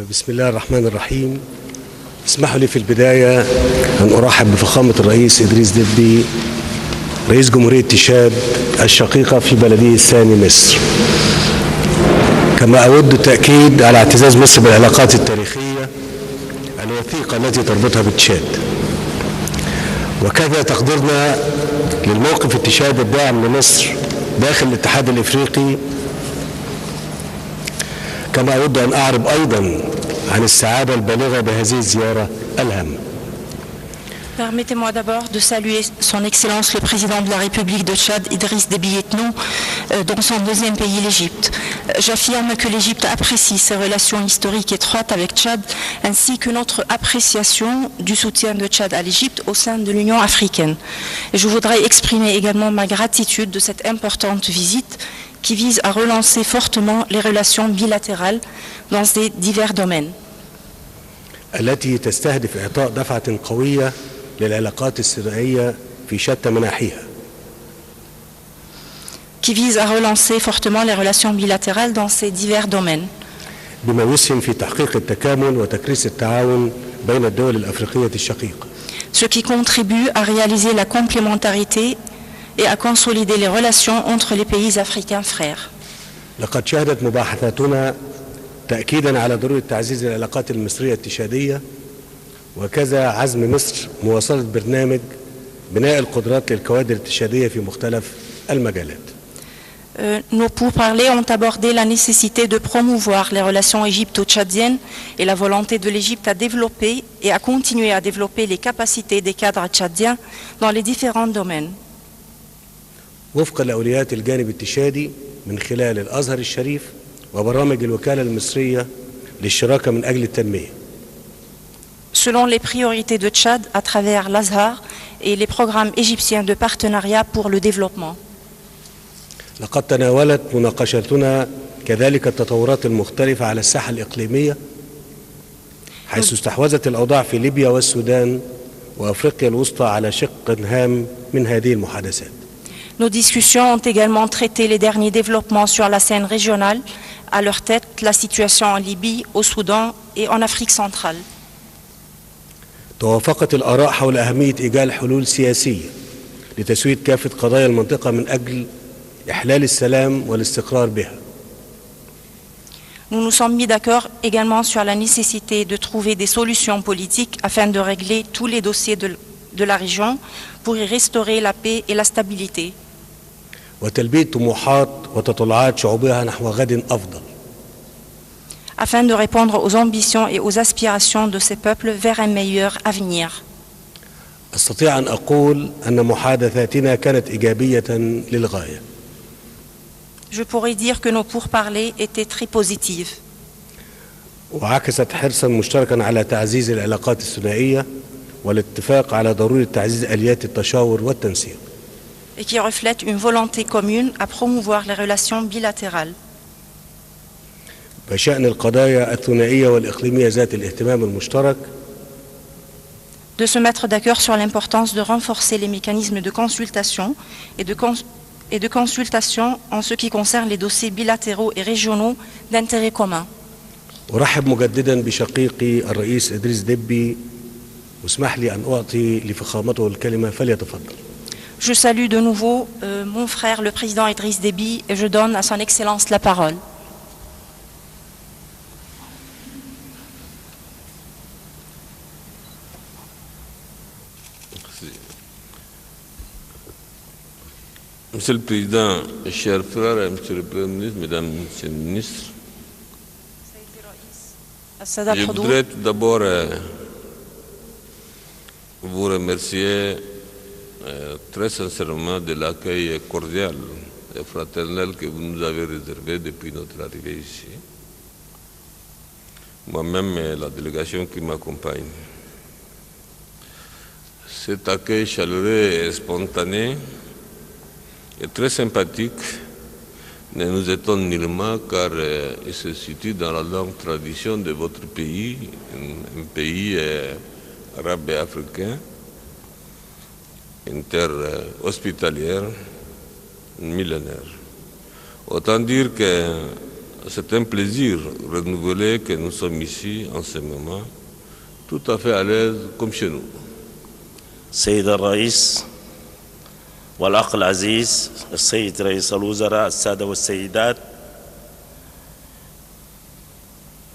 بسم الله الرحمن الرحيم. اسمحوا لي في البداية أن أرحب بفخامة الرئيس إدريس دبي رئيس جمهورية تشاد الشقيقة في بلده الثاني مصر، كما أود التأكيد على اعتزاز مصر بالعلاقات التاريخية الوثيقة التي تربطها بتشاد، وكذا تقديرنا للموقف التشاد الداعم لمصر داخل الاتحاد الإفريقي. كما أود أن أعرب أيضا عن السعادة البالغة بهذه الزيارة الهامة. Permettez-moi d'abord de saluer son Excellence le Président de la République de Tchad, Idriss Déby Itno, dans son deuxième pays, l'Égypte. J'affirme que l'Égypte apprécie ses relations historiques étroites avec Tchad, ainsi que notre appréciation du soutien de Tchad à l'Égypte au sein de l'Union africaine. Et je voudrais exprimer également ma gratitude de cette importante visite qui vise à relancer fortement les relations bilatérales dans ces divers domaines. التي تستهدف إعطاء دفعة قوية للعلاقات الثنائية في شتى مناحيها. Qui vise à relancer fortement les relations bilatérales dans ces divers domaines. بما يسهم في تحقيق التكامل وتكريس التعاون بين الدول الأفريقية الشقيقة. Ce qui contribue à réaliser la complémentarité et à consolider les relations entre les pays africains frères. لقد شهدت مباحثاتنا تأكيدا على ضرورة تعزيز العلاقات المصرية التشادية، وكذا عزم مصر مواصلة برنامج بناء القدرات للكوادر التشادية في مختلف المجالات. Nos pourparlers ont abordé la nécessité de promouvoir les relations égypto-tchadiennes et la volonté de l'Égypte à développer et à continuer à développer les capacités des cadres tchadiens dans les différents domaines. وفق لأولويات الجانب التشادي من خلال الأزهر الشريف وبرامج الوكالة المصرية للشراكة من أجل التنمية. Selon les priorités de Tchad à travers l'Azhar et les programmes égyptiens de partenariat pour le développement. لقد تناولت مناقشتنا كذلك التطورات المختلفة على الساحة الإقليمية، حيث استحوذت الأوضاع في ليبيا والسودان وأفريقيا الوسطى على شق هام من هذه المحادثات. Nos discussions ont également traité les derniers développements sur la scène régionale, à leur tête la situation en Libye, au Soudan et en Afrique centrale. توافقت الآراء حول أهمية إيجاد حلول سياسية لتسوية كافة قضايا المنطقة من أجل إحلال السلام والاستقرار بها. Nous nous sommes mis d'accord également sur la nécessité de trouver des solutions politiques afin de régler tous les dossiers de la région pour y restaurer la paix et la stabilité. وتلبية طموحات وتطلعات شعوبها نحو غد أفضل. Afin de répondre aux ambitions et aux aspirations de ces peuples vers un meilleur avenir. أستطيع أن أقول أن محادثاتنا كانت إيجابية للغاية. Je pourrais dire que nos pourparlers étaient très positifs. وعكست حرصا مشتركا على تعزيز العلاقات الثنائية والاتفاق على ضرورة تعزيز آليات التشاور والتنسيق. Et qui reflètent une volonté commune à promouvoir les relations bilatérales. بشأن القضايا الثنائية والإقليمية ذات الاهتمام المشترك. De se mettre d'accord sur l'importance de renforcer les mécanismes de consultation et de consultation en ce qui concerne les dossiers bilatéraux et régionaux d'intérêt commun. أرحب مجددا بشقيقي الرئيس إدريس دبي، واسمح لي أن أعطي لفخامته الكلمة فليتفضل. Je salue de nouveau mon frère le président Idriss Déby et je donne à son Excellence la parole. Monsieur le Président, chers frères et Monsieur le Premier ministre, Mesdames et Messieurs les ministres, je voudrais tout d'abord vous remercier très sincèrement de l'accueil cordial et fraternel que vous nous avez réservé depuis notre arrivée ici. Moi-même et la délégation qui m'accompagne. Cet accueil chaleureux et spontané est très sympathique, ne nous étonne nullement car il se situe dans la longue tradition de votre pays, un pays arabe et africain, une terre hospitalière, millénaire. Autant dire que c'est un plaisir renouvelé que nous sommes ici en ce moment, tout à fait à l'aise comme chez nous. سيد الرئيس والأخ العزيز السيد رئيس الوزراء السادة والسيدات،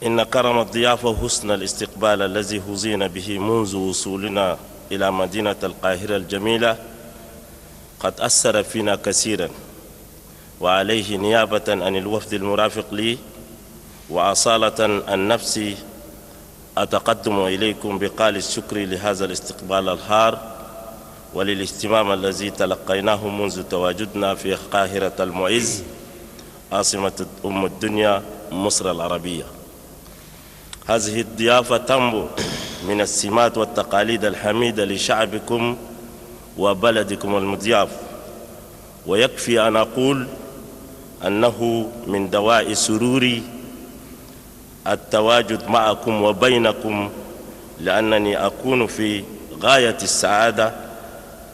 إن كرم الضيافة وحسن الاستقبال الذي حظينا به منذ وصولنا إلى مدينة القاهرة الجميلة قد أثر فينا كثيرا، وعليه نيابة عن الوفد المرافق لي وأصالة عن نفسي أتقدم إليكم بقال الشكر لهذا الاستقبال الحار وللاهتمام الذي تلقيناه منذ تواجدنا في القاهرة المعز عاصمة أم الدنيا مصر العربية. هذه الضيافة تنبع من السمات والتقاليد الحميدة لشعبكم وبلدكم المضياف، ويكفي أن أقول أنه من دواعي سروري التواجد معكم وبينكم، لأنني أكون في غاية السعادة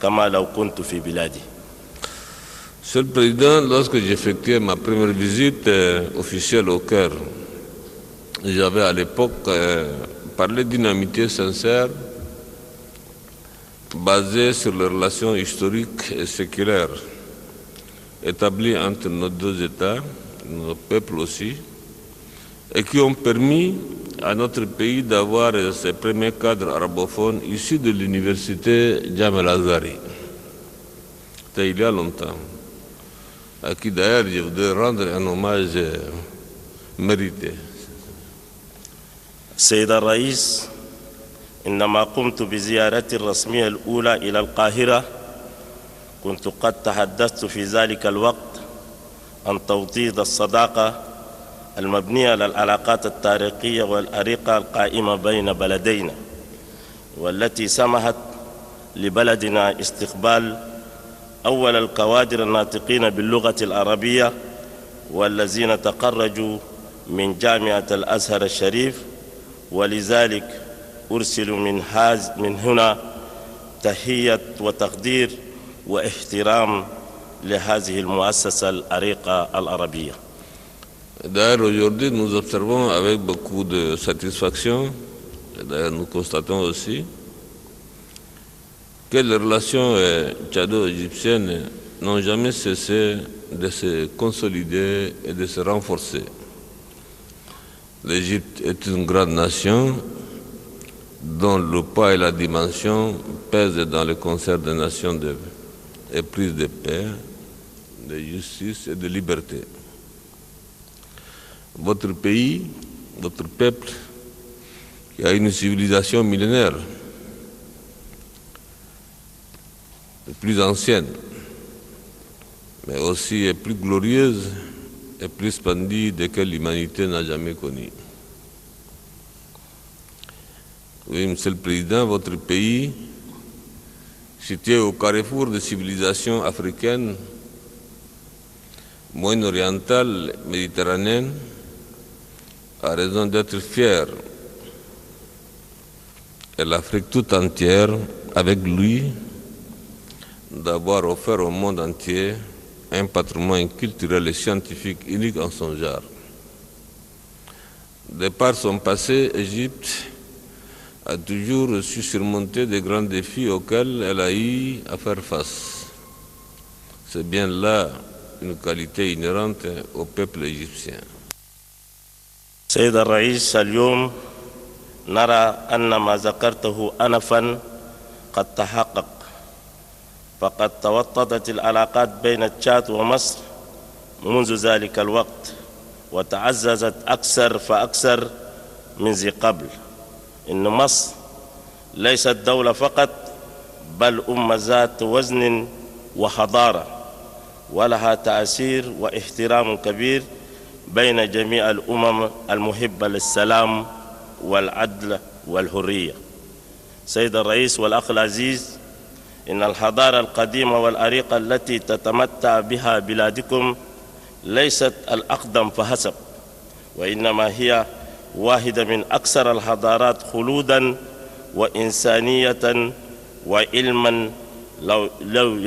كما لو كنت في بلادي. Monsieur le Président, lorsque j'effectuais ma première visite officielle au Caire, j'avais à l'époque parlé d'une amitié sincère basée sur les relations historiques et séculaires établies entre nos deux États, nos peuples aussi, et qui ont permis à notre pays d'avoir ses premiers cadres arabophones issus de l'université Jamal El-Azhari. C'était il y a longtemps, à qui d'ailleurs je voudrais rendre un hommage mérité. سيد الرئيس، إنما قمت بزيارتي الرسمية الأولى إلى القاهرة كنت قد تحدثت في ذلك الوقت عن توطيد الصداقة المبنية على العلاقات التاريخية والعريقة القائمة بين بلدينا، والتي سمحت لبلدنا استقبال أول الكوادر الناطقين باللغة العربية والذين تخرجوا من جامعة الأزهر الشريف، ولذلك أرسل من هنا تحية وتقدير واحترام لهذه المؤسسة العريقة العربية. D'ailleurs, aujourd'hui, nous observons avec beaucoup de satisfaction, et d'ailleurs nous constatons aussi, que les relations tchado-égyptiennes n'ont jamais cessé de se consolider et de se renforcer. L'Égypte est une grande nation dont le poids et la dimension pèsent dans le concert des nations éprises de paix, de justice et de liberté. Votre pays, votre peuple, qui a une civilisation millénaire, plus ancienne, mais aussi plus glorieuse et plus splendide que l'humanité n'a jamais connue. Oui, Monsieur le Président, votre pays, situé au carrefour des civilisations africaines, moyen-orientales, méditerranéennes, a raison d'être fier. Et l'Afrique tout entière, avec lui, d'avoir offert au monde entier un patrimoine culturel et scientifique unique en son genre. De par son passé, l'Égypte a toujours su surmonter des grands défis auxquels elle a eu à faire face. C'est bien là une qualité inhérente au peuple égyptien. سيد الرئيس، اليوم نرى أن ما ذكرته أنفا قد تحقق، فقد توطدت العلاقات بين تشاد ومصر منذ ذلك الوقت وتعززت أكثر فأكثر من ذي قبل. إن مصر ليست دولة فقط بل أمة ذات وزن وحضارة، ولها تأثير واحترام كبير بين جميع الأمم المحبة للسلام والعدل والحرية. سيد الرئيس والأخ العزيز، إن الحضارة القديمة والعريقة التي تتمتع بها بلادكم ليست الأقدم فحسب، وإنما هي واحدة من أكثر الحضارات خلوداً وإنسانية وعلماً لم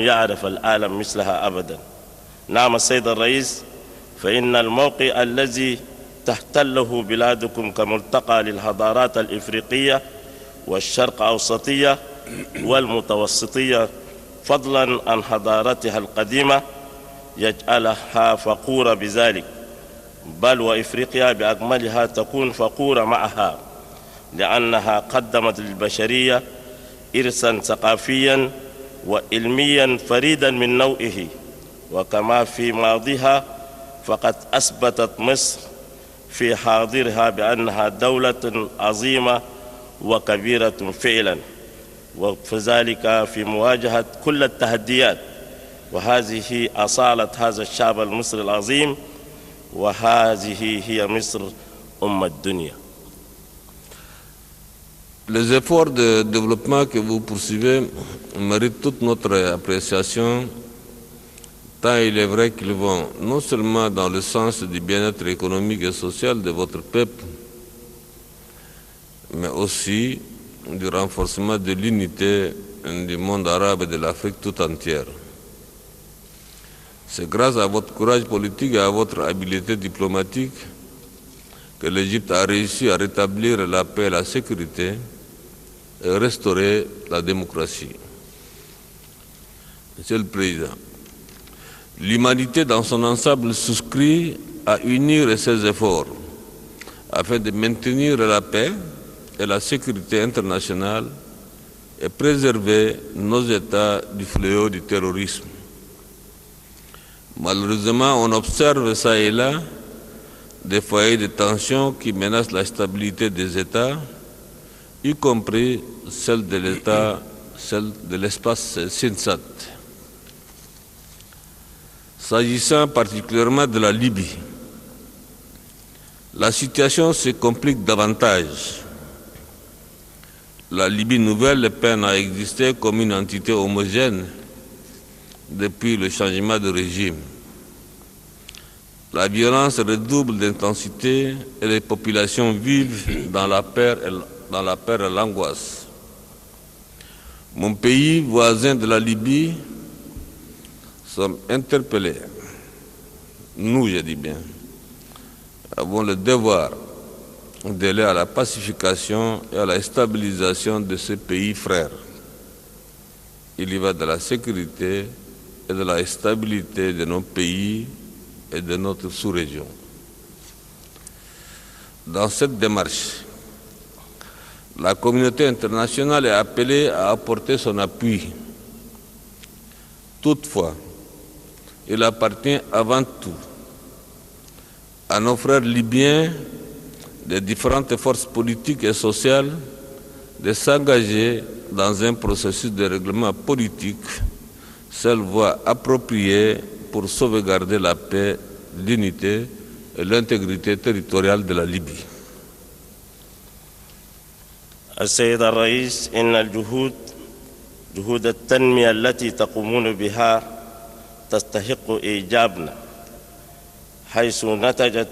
يعرف العالم مثلها أبداً. نعم السيد الرئيس، فإن الموقع الذي تحتله بلادكم كملتقى للحضارات الإفريقية والشرق أوسطية والمتوسطية فضلا عن حضارتها القديمة يجعلها فخورة بذلك، بل وإفريقيا بأكملها تكون فخورة معها، لأنها قدمت للبشرية إرثاً ثقافياً وعلمياً فريداً من نوعه. وكما في ماضيها فقد أثبتت مصر في حاضرها بأنها دولة عظيمة وكبيرة فعلاً، وذلك في مواجهة كل التحديات. وهذه أصالة هذا الشعب المصري العظيم، وهذه هي مصر أم الدنيا. Les efforts de développement que vous poursuivez méritent toute notre appréciation, tant il est vrai qu'ils vont non seulement dans le sens du bien-être économique et social de votre peuple, mais aussi du renforcement de l'unité du monde arabe et de l'Afrique tout entière. C'est grâce à votre courage politique et à votre habileté diplomatique que l'Égypte a réussi à rétablir la paix et la sécurité et restaurer la démocratie. Monsieur le Président, l'humanité dans son ensemble souscrit à unir ses efforts afin de maintenir la paix et la sécurité internationale et préserver nos États du fléau du terrorisme. Malheureusement, on observe ça et là des foyers de tension qui menacent la stabilité des États, y compris celle de l'espace SINSAT. S'agissant particulièrement de la Libye, la situation se complique davantage. La Libye nouvelle peine à exister comme une entité homogène depuis le changement de régime. La violence redouble d'intensité et les populations vivent dans la peur et l'angoisse. Mon pays, voisin de la Libye, sommes interpellés. Nous, je dis bien, avons le devoir d'aller à la pacification et à la stabilisation de ce pays frère. Il y va de la sécurité et de la stabilité de nos pays et de notre sous-région. Dans cette démarche, la communauté internationale est appelée à apporter son appui. Toutefois, il appartient avant tout à nos frères libyens des différentes forces politiques et sociales de s'engager dans un processus de règlement politique, seule voie appropriée pour sauvegarder la paix, l'unité et l'intégrité territoriale de la Libye. السيد الرئيس، إن جهود التنمية التي تقومون بها تستحق إيجابنا، حيث نتجت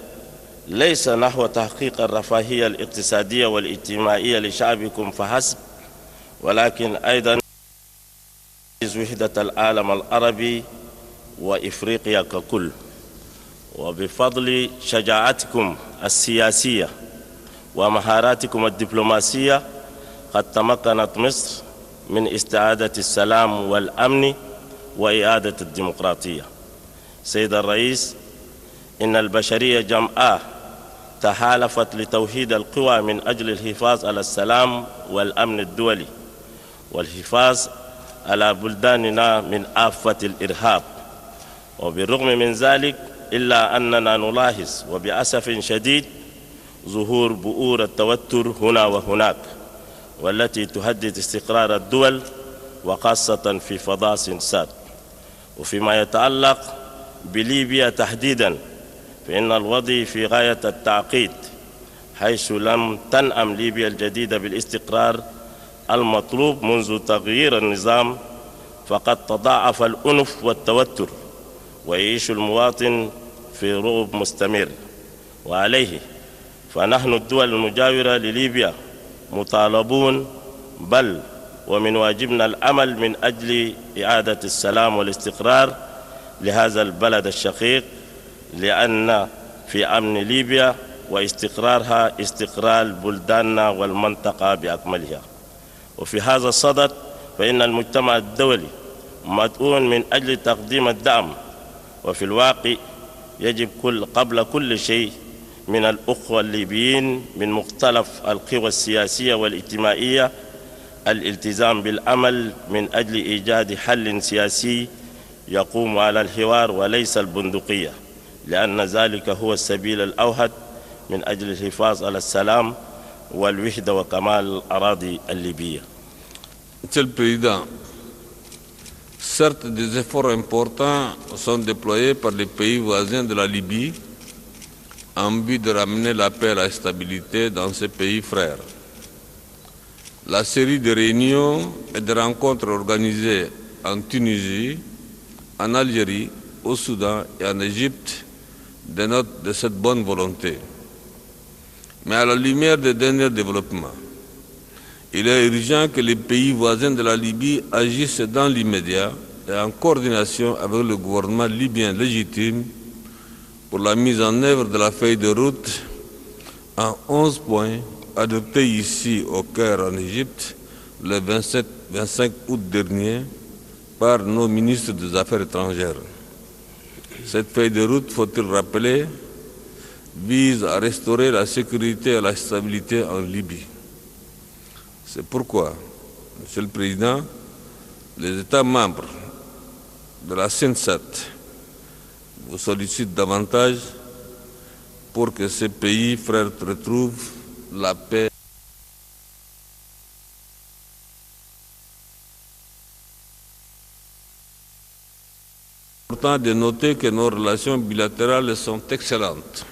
ليس نحو تحقيق الرفاهية الاقتصادية والاجتماعية لشعبكم فحسب، ولكن أيضا وحدة العالم العربي وإفريقيا ككل. وبفضل شجاعتكم السياسية ومهاراتكم الدبلوماسية قد تمكنت مصر من استعادة السلام والأمن وإعادة الديمقراطية. سيد الرئيس، إن البشرية جمعاء تحالفت لتوحيد القوى من أجل الحفاظ على السلام والأمن الدولي والحفاظ على بلداننا من آفة الإرهاب. وبالرغم من ذلك إلا أننا نلاحظ وبأسف شديد ظهور بؤور التوتر هنا وهناك، والتي تهدد استقرار الدول وخاصة في فضاء سنسات. وفيما يتعلق بليبيا تحديداً، فإن الوضع في غاية التعقيد، حيث لم تنعم ليبيا الجديدة بالاستقرار المطلوب منذ تغيير النظام، فقد تضاعف الأنف والتوتر ويعيش المواطن في رعب مستمر. وعليه فنحن الدول المجاورة لليبيا مطالبون، بل ومن واجبنا العمل من أجل إعادة السلام والاستقرار لهذا البلد الشقيق لأن في أمن ليبيا واستقرارها استقرار بلداننا والمنطقة بأكملها. وفي هذا الصدد فإن المجتمع الدولي مدعون من أجل تقديم الدعم، وفي الواقع يجب قبل كل شيء من الأخوة الليبيين من مختلف القوى السياسية والاجتماعية الالتزام بالعمل من أجل إيجاد حل سياسي يقوم على الحوار وليس البندقية، لأن ذلك هو السبيل الأوحد من أجل الحفاظ على السلام والوحدة وكمال الأراضي الليبية. Monsieur le Président, certes des efforts importants sont déployés par les pays voisins de la Libye en but de ramener la paix et la stabilité dans ces pays frères. La série de réunions et de rencontres organisées en Tunisie, en Algérie, au Soudan et en Égypte dénotent de cette bonne volonté. Mais à la lumière des derniers développements, il est urgent que les pays voisins de la Libye agissent dans l'immédiat et en coordination avec le gouvernement libyen légitime pour la mise en œuvre de la feuille de route en 11 points adoptée ici au Caire en Égypte le 25 août dernier par nos ministres des Affaires étrangères. Cette feuille de route, faut-il rappeler, vise à restaurer la sécurité et la stabilité en Libye. C'est pourquoi, Monsieur le Président, les États membres de la CENSAT vous sollicitent davantage pour que ces pays frères retrouvent la paix. Il est important de noter que nos relations bilatérales sont excellentes.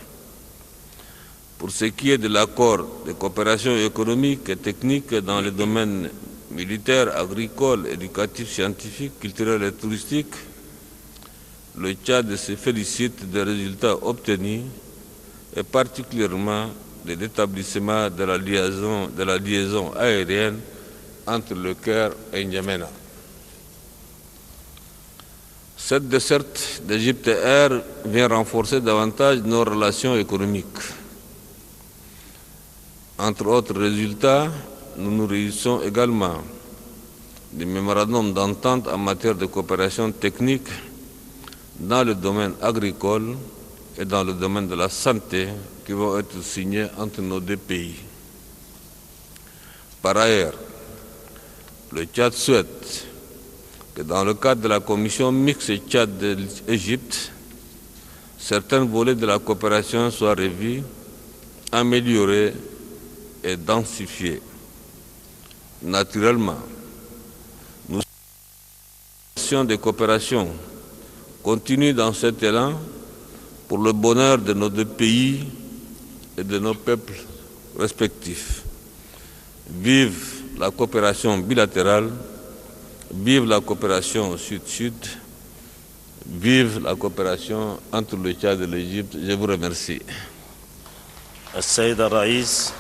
Pour ce qui est de l'accord de coopération économique et technique dans les domaines militaires, agricoles, éducatifs, scientifiques, culturels et touristiques, le Tchad se félicite des résultats obtenus et particulièrement de l'établissement de la liaison aérienne entre le Caire et N'Djamena. Cette desserte d'Égypte Air vient renforcer davantage nos relations économiques. Entre autres résultats, nous nous réjouissons également des mémorandums d'entente en matière de coopération technique dans le domaine agricole et dans le domaine de la santé qui vont être signés entre nos deux pays. Par ailleurs, le Tchad souhaite que dans le cadre de la commission mixte Tchad-Égypte, certains volets de la coopération soient revus, améliorés et densifiés. Naturellement, nous sommes de coopération continue dans cet élan pour le bonheur de nos deux pays et de nos peuples respectifs. Vive la coopération bilatérale, vive la coopération sud-sud, vive la coopération entre le Tchad et l'Égypte. Je vous remercie. السيد الرئيس،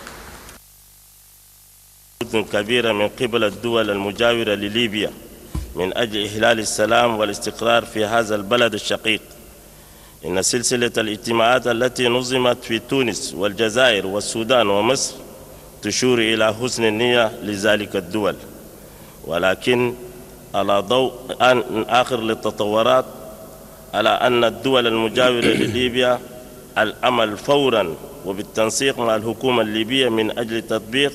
جهود كبيرة من قبل الدول المجاورة لليبيا من أجل إحلال السلام والاستقرار في هذا البلد الشقيق. إن سلسلة الاجتماعات التي نظمت في تونس والجزائر والسودان ومصر تشير إلى حسن النية لذلك الدول، ولكن على ضوء آخر للتطورات على أن الدول المجاورة لليبيا العمل فوراً وبالتنسيق مع الحكومة الليبية من أجل تطبيق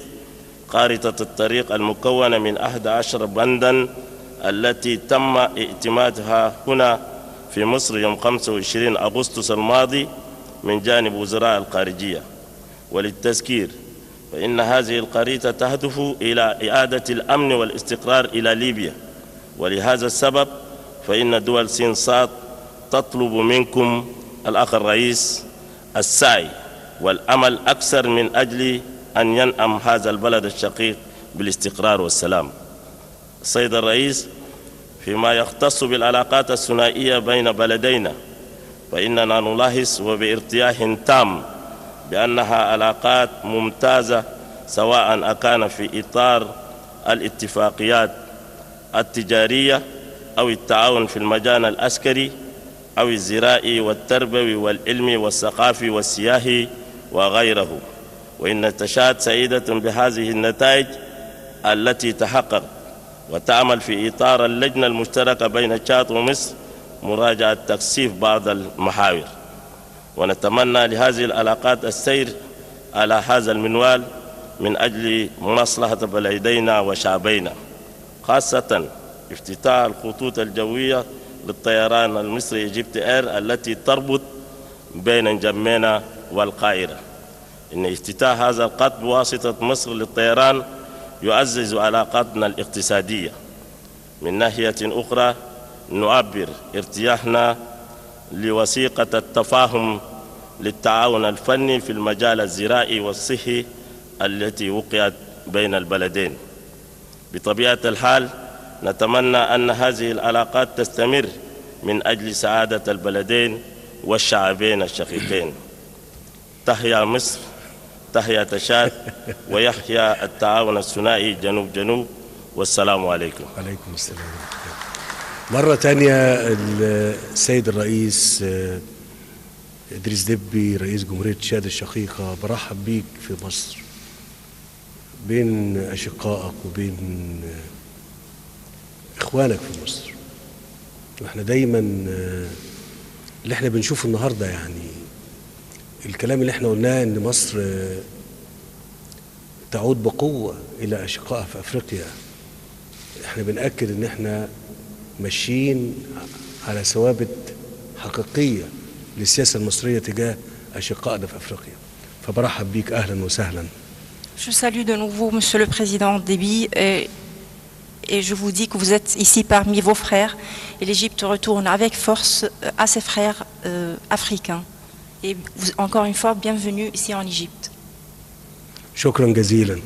خارطة الطريق المكونة من 11 بنداً التي تم اعتمادها هنا في مصر يوم 25 أغسطس الماضي من جانب وزراء الخارجية. وللتذكير فإن هذه الخريطة تهدف إلى إعادة الأمن والاستقرار إلى ليبيا، ولهذا السبب فإن دول سينصات تطلب منكم الأخ الرئيس السعي والأمل أكثر من أجل أن ينعم هذا البلد الشقيق بالاستقرار والسلام. السيد الرئيس، فيما يختص بالعلاقات الثنائية بين بلدينا فإننا نلاحظ وبارتياح تام بأنها علاقات ممتازة، سواء أكان في إطار الاتفاقيات التجارية أو التعاون في المجال العسكري أو الزراعي والتربوي والعلمي والثقافي والسياحي وغيره. وإن تشاد سعيدة بهذه النتائج التي تحقق، وتعمل في إطار اللجنة المشتركة بين تشاد ومصر مراجعة تكثيف بعض المحاور. ونتمنى لهذه العلاقات السير على هذا المنوال من أجل مصلحة بلدينا وشعبينا، خاصة افتتاح الخطوط الجوية للطيران المصري إيجيبت إير التي تربط بين نجمينا والقاهرة. إن افتتاح هذا الخط بواسطة مصر للطيران يعزز علاقاتنا الاقتصادية. من ناحية أخرى نعبر ارتياحنا لوثيقة التفاهم للتعاون الفني في المجال الزراعي والصحي التي وقعت بين البلدين. بطبيعة الحال نتمنى أن هذه العلاقات تستمر من أجل سعادة البلدين والشعبين الشقيقين. تحيا مصر، تحيا تشاد، ويحيا التعاون الثنائي جنوب جنوب، والسلام عليكم. عليكم السلام. مرة تانية السيد الرئيس إدريس دبي رئيس جمهورية تشاد الشقيقة، برحب بيك في مصر بين أشقائك وبين إخوانك في مصر. وإحنا دايما اللي إحنا بنشوفه النهاردة، يعني الكلام اللي إحنا قلناه إن مصر تعود بقوة إلى أشقائها في أفريقيا، إحنا بنأكد إن إحنا ماشيين على ثوابت حقيقية للسياسة المصرية تجاه أشقائنا في أفريقيا. فبرحب بيك، أهلا وسهلا. Je salue de nouveau Monsieur le Président Déby et je vous dis que vous êtes ici parmi vos frères et l'Égypte retourne avec force à ses frères africains. Et encore une fois, bienvenue ici en Égypte. شكرا جزيلا.